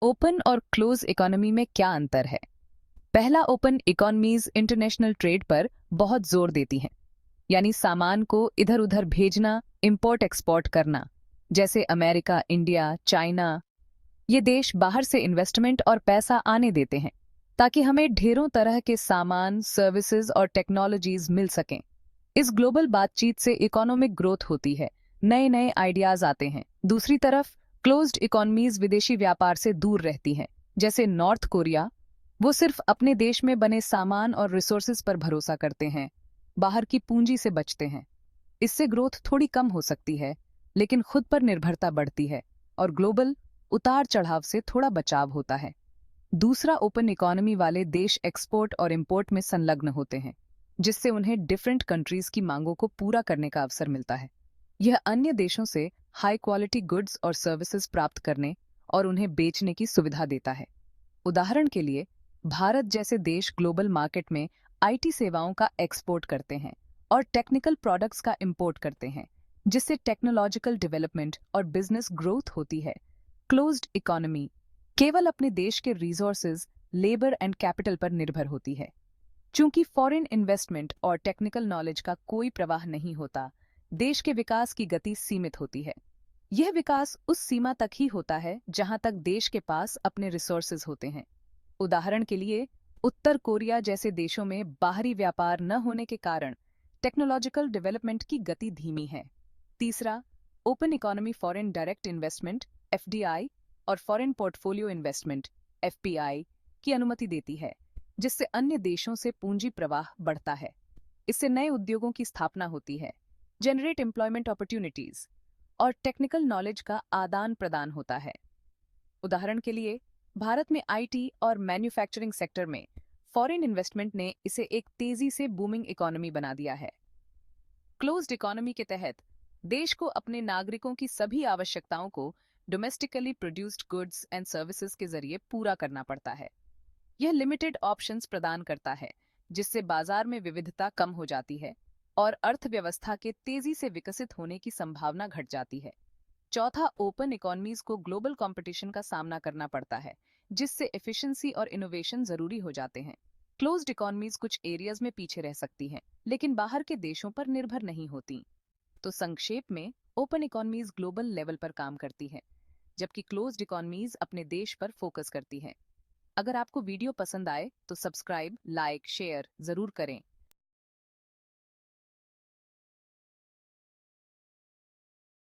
Open और close economy में क्या अंतर है? पहला, ओपन इकोनॉमीज इंटरनेशनल ट्रेड पर बहुत जोर देती हैं, यानी सामान को इधर उधर भेजना, इंपोर्ट एक्सपोर्ट करना। जैसे अमेरिका, इंडिया, चाइना, ये देश बाहर से इन्वेस्टमेंट और पैसा आने देते हैं ताकि हमें ढेरों तरह के सामान, सर्विसेज और टेक्नोलॉजीज मिल सकें। इस ग्लोबल बातचीत से इकोनॉमिक ग्रोथ होती है, नए नए आइडियाज आते हैं। दूसरी तरफ क्लोज्ड इकोनॉमीज विदेशी व्यापार से दूर रहती हैं। जैसे नॉर्थ कोरिया, वो सिर्फ अपने देश में बने सामान और रिसोर्सेज पर भरोसा करते हैं, बाहर की पूंजी से बचते हैं। इससे ग्रोथ थोड़ी कम हो सकती है, लेकिन खुद पर निर्भरता बढ़ती है और ग्लोबल उतार चढ़ाव से थोड़ा बचाव होता है। दूसरा, ओपन इकोनॉमी वाले देश एक्सपोर्ट और इंपोर्ट में संलग्न होते हैं, जिससे उन्हें डिफरेंट कंट्रीज की मांगों को पूरा करने का अवसर मिलता है। यह अन्य देशों से हाई क्वालिटी गुड्स और सर्विसेज प्राप्त करने और उन्हें बेचने की सुविधा देता है। उदाहरण के लिए, भारत जैसे देश ग्लोबल मार्केट में आईटी सेवाओं का एक्सपोर्ट करते हैं और टेक्निकल प्रोडक्ट्स का इंपोर्ट करते हैं, जिससे टेक्नोलॉजिकल डेवलपमेंट और बिजनेस ग्रोथ होती है। क्लोज्ड इकोनॉमी केवल अपने देश के रिसोर्सेज, लेबर एंड कैपिटल पर निर्भर होती है। चूंकि फॉरेन इन्वेस्टमेंट और टेक्निकल नॉलेज का कोई प्रवाह नहीं होता, देश के विकास की गति सीमित होती है। यह विकास उस सीमा तक ही होता है जहां तक देश के पास अपने रिसोर्सेज होते हैं। उदाहरण के लिए, उत्तर कोरिया जैसे देशों में बाहरी व्यापार न होने के कारण टेक्नोलॉजिकल डेवलपमेंट की गति धीमी है। तीसरा, open economy foreign direct investment FDI और फॉरेन पोर्टफोलियो इन्वेस्टमेंट एफपीआई की अनुमति देती है, जिससे अन्य देशों से पूंजी प्रवाह बढ़ता है। इससे नए उद्योगों की स्थापना होती है, जनरेट एम्प्लॉयमेंट अपॉर्चुनिटीज और टेक्निकल नॉलेज का आदान प्रदान होता है। उदाहरण के लिए, भारत में आईटी और मैन्युफैक्चरिंग सेक्टर में फॉरेन इन्वेस्टमेंट ने इसे एक तेजी से बूमिंग इकोनॉमी बना दिया है। क्लोज्ड इकोनॉमी के तहत देश को अपने नागरिकों की सभी आवश्यकताओं को domestically produced goods and services के जरिए पूरा करना पड़ता है। यह लिमिटेड ऑप्शंस प्रदान करता है, जिससे बाजार में विविधता कम हो जाती है और अर्थव्यवस्था के तेजी से विकसित होने की संभावना घट जाती है। चौथा, ओपन इकोनॉमीज को ग्लोबल कंपटीशन का सामना करना पड़ता है, जिससे एफिशिएंसी और इनोवेशन जरूरी हो जाते हैं। क्लोज्ड इकोनॉमीज कुछ एरियाज में पीछे रह सकती हैं, लेकिन बाहर के देशों पर निर्भर नहीं होती। तो संक्षेप में, ओपन इकोनॉमीज ग्लोबल लेवल पर काम करती है, जबकि क्लोज्ड इकोनॉमीज अपने देश पर फोकस करती है। अगर आपको वीडियो पसंद आए तो सब्सक्राइब, लाइक, शेयर जरूर करें।